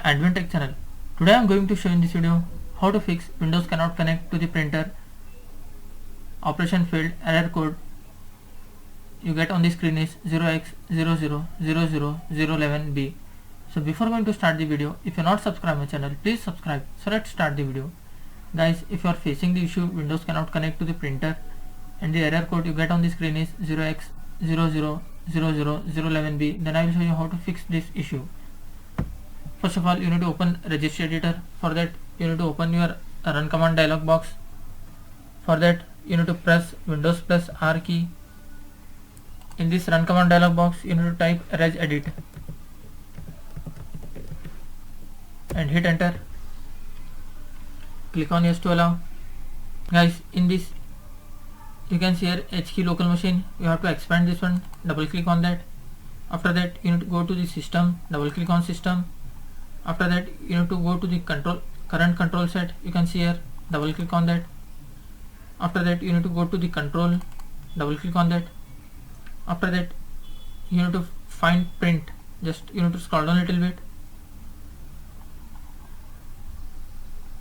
Advent Tech channel. Today I am going to show in this video how to fix Windows cannot connect to the printer operation failed error code you get on the screen is 0x0000011b. So before going to start the video, if you are not subscribed my channel, please subscribe. So let's start the video. Guys, if you are facing the issue Windows cannot connect to the printer and the error code you get on the screen is 0x0000011b, then I will show you how to fix this issue. First of all, you need to open registry editor. For that you need to open your run command dialog box. For that you need to press Windows plus R key. In this run command dialog box you need to type regedit and hit enter. Click on yes to allow. Guys, in this you can see here H key local machine. You have to expand this one, double click on that. After that you need to go to the system, double click on system. After that you need to go to the current control set. You can see here, double click on that. After that you need to go to the control, double click on that. After that you need to find print. Just you need to scroll down a little bit.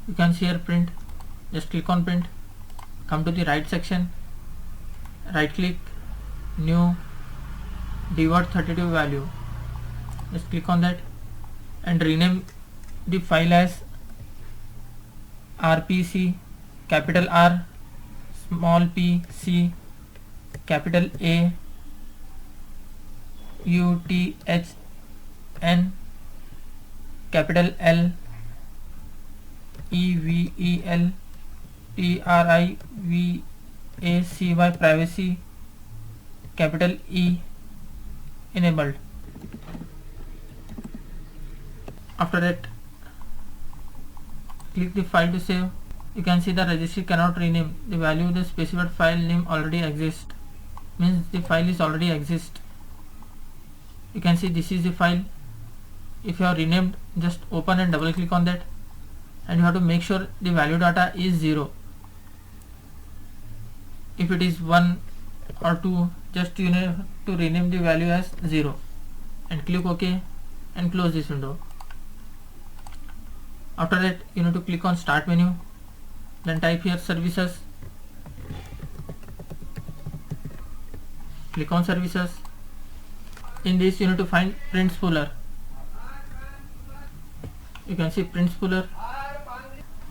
You can see here print. Just click on print. Come to the right section. Right click, new, dword 32 value. Just click on that and rename the file as rpc, capital R, small p, c, capital A, u, t, h, n, capital L, e, v, e, l, t, r, i, v, a, c, y, privacy, capital E, enabled. After that click the file to save. You can see the registry cannot rename. The value of the specified file name already exists, means the file is already exist. You can see this is the file. If you have renamed, just open and double click on that, and you have to make sure the value data is 0. If it is 1 or 2, just you need to rename the value as 0 and click OK and close this window. After that you need to click on start menu, then type here services, click on services. In this you need to find print spooler. You can see print spooler.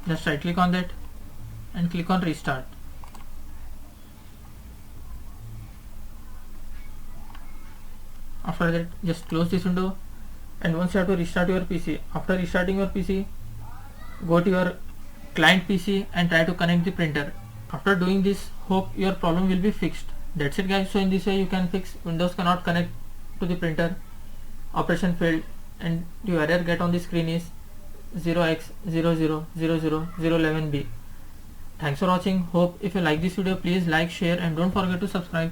Just right click on that and click on restart. After that just close this window, and once you have to restart your PC. After restarting your PC, go to your client PC and try to connect the printer. After doing this, hope your problem will be fixed. That's it guys. So in this way you can fix Windows cannot connect to the printer, operation failed, and the error get on the screen is 0x0000011b. Thanks for watching. Hope if you like this video, please like, share and don't forget to subscribe.